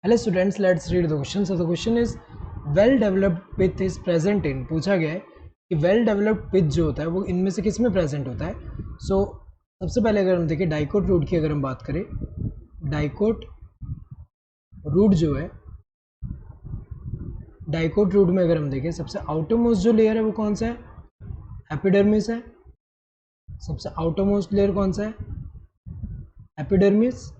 Hello students, let's read the question. So the question is well developed pith is present in. पूछा गया है कि well developed पिथ जो होता है वो इनमें से किस में प्रेजेंट होता है. सो सबसे पहले अगर हम देखें डाइकोट रूट की, अगर हम बात करें डाइकोट रूट जो है, डाइकोट रूट में अगर हम देखें सबसे आउटरमोस्ट जो लेयर है वो कौन सा है? एपिडर्मिस है. सबसे आउटरमोस्ट लेयर कौन सा है? एपिडर्मिस.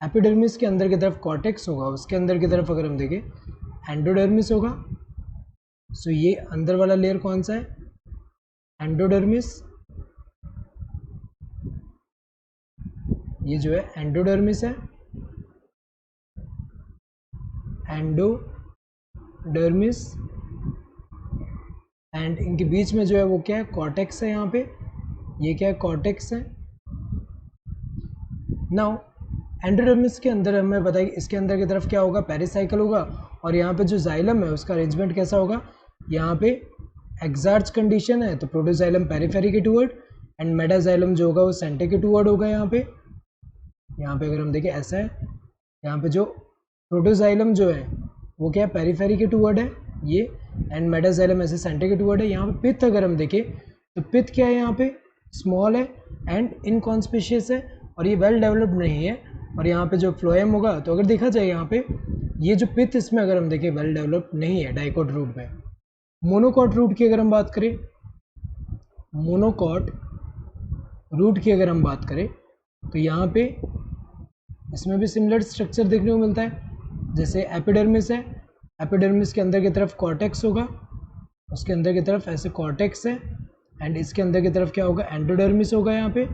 एपिडर्मिस के अंदर की तरफ कॉर्टेक्स होगा, उसके अंदर की तरफ अगर हम देखें एंडोडर्मिस होगा. सो ये अंदर वाला लेयर कौन सा है? एंडोडर्मिस. ये जो है एंडोडर्मिस है, एंडोडर्मिस. एंड इनके बीच में जो है वो क्या है? कॉर्टेक्स है. यहाँ पे ये क्या है? कॉर्टेक्स है. नाउ एंडोडर्मिस के अंदर हमें पता है कि इसके अंदर की तरफ क्या होगा? पेरिसाइकिल होगा. और यहाँ पे जो जाइलम है उसका अरेंजमेंट कैसा होगा? यहाँ पे एक्सार्च कंडीशन है तो प्रोटोजाइलम पेरिफेरी के टूवर्ड एंड मेटाजाइलम जो होगा वो सेंटर के टूवर्ड होगा. यहाँ पे अगर हम देखें ऐसा है. यहाँ पे जो प्रोटोजाइलम जो है वो क्या है? पेरिफेरी के टूवर्ड है ये, एंड मेटाजाइलम ऐसे सेंटर के टूवर्ड है. यहाँ पे पिथ अगर हम देखें तो पिथ क्या है? यहाँ पे स्मॉल है एंड इनकॉन्स्पिशियस है और ये वेल डेवलप्ड नहीं है. और यहाँ पे जो फ्लोएम होगा तो अगर देखा जाए यहाँ पे ये जो पिथ इसमें अगर हम देखें वेल डेवलप्ड नहीं है डाइकोट रूट में. मोनोकॉट रूट की अगर हम बात करें, मोनोकॉट रूट की अगर हम बात करें तो यहाँ पे इसमें भी सिमिलर स्ट्रक्चर देखने को मिलता है. जैसे एपिडर्मिस है, एपिडर्मिस के अंदर की तरफ कॉर्टेक्स होगा, उसके अंदर की तरफ ऐसे कॉर्टेक्स है एंड इसके अंदर की तरफ क्या होगा? एंडोडर्मिस होगा. यहाँ पे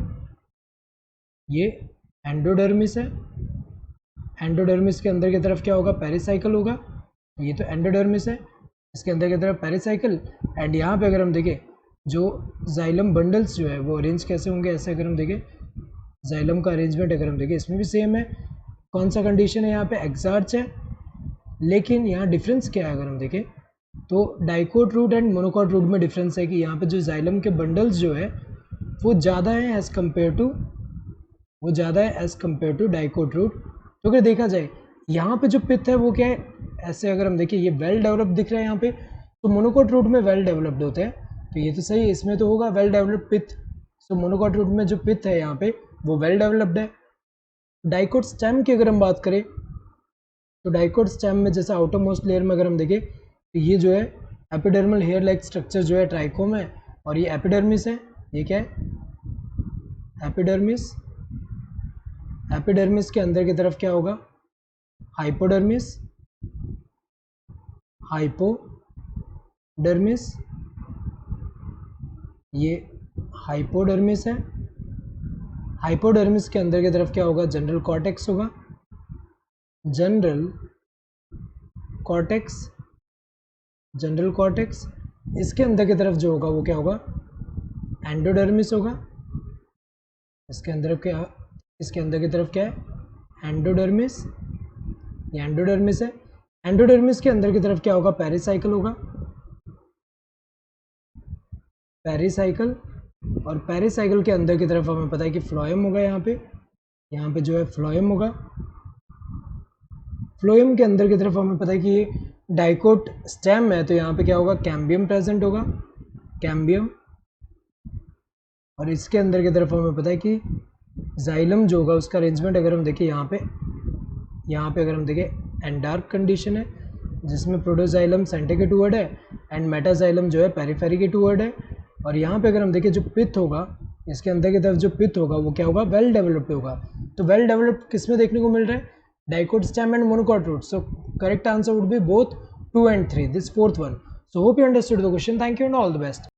ये एंडोडर्मिस है. एंडोडर्मिस के अंदर की तरफ क्या होगा? पेरिसाइकिल होगा. ये तो एंडोडर्मिस है, इसके अंदर की तरफ पेरिसाइकिल. एंड यहाँ पे अगर हम देखें जो जाइलम बंडल्स जो है वो अरेंज कैसे होंगे? ऐसे अगर हम देखें जाइलम का अरेंजमेंट अगर हम देखें इसमें भी सेम है. कौन सा कंडीशन है? यहाँ पे एक्सार्च है. लेकिन यहाँ डिफरेंस क्या है अगर हम देखें तो dicot root and monocot root में डिफरेंस है कि यहाँ पे जो जाइलम के बंडल्स जो है वो ज़्यादा है as compare to dicot root. तो अगर देखा जाए यहाँ पे जो पिथ है वो क्या है? ऐसे अगर हम देखें ये वेल डेवलप्ड दिख रहा है यहाँ पे, तो मोनोकॉट रूट में वेल डेवलप्ड होते हैं. तो ये तो सही है, इसमें तो होगा वेल डेवलप्ड पिथ. सो मोनोकॉट रूट में जो पिथ है यहाँ पे वो वेल डेवलप्ड है. डाइकोट स्टेम की अगर हम बात करें तो डाइकोट स्टेम में जैसे आउटर मोस्ट लेयर में अगर हम देखें तो ये जो है एपिडर्मल हेयर लाइक स्ट्रक्चर जो है ट्राइकोम है और ये एपिडर्मिस है. ये क्या है? एपिडर्मिस. एपिडर्मिस के अंदर की तरफ क्या होगा? हाइपोडर्मिस. हाइपोडर्मिस. ये हाइपोडर्मिस है. हाइपोडर्मिस के अंदर की तरफ क्या होगा? जनरल कॉर्टेक्स होगा. General cortex. General cortex. इसके अंदर की तरफ जो होगा वो क्या होगा? एंडोडर्मिस होगा. इसके अंदर की तरफ क्या है? एंडोडर्मिस. ये एंडोडर्मिस है. एंडोडर्मिस के अंदर की तरफ क्या होगा? पेरिसाइकिल होगा. पेरिसाइकिल. और पेरिसाइकिल के अंदर की तरफ हमें पता है कि फ्लोएम होगा. यहाँ पे जो है फ्लोएम होगा. फ्लोएम के अंदर की तरफ हमें पता है कि ये डाइकोट स्टेम है तो यहाँ पे क्या होगा? कैम्बियम प्रेजेंट होगा. कैम्बियम. और इसके अंदर की तरफ हमें पता है कि जाइलम जो होगा उसका अरेंजमेंट अगर हम देखें यहाँ पे अगर हम देखें एंडार्क कंडीशन है जिसमें प्रोटोजाइलम सेंटर के टूवर्ड है एंड मेटाजाइलम जो है पेरिफेरी के टूवर्ड है. और यहाँ पे अगर हम देखें जो पिथ होगा, इसके अंदर की तरफ जो पिथ होगा वो क्या होगा? वेल डेवलप्ड होगा. तो वेल डेवलप्ड किस में देखने को मिल रहा है? Dicot stem and monocot root. So correct answer would be both 2 and 3. This fourth one. So hope you understood the question. Thank you and all the best.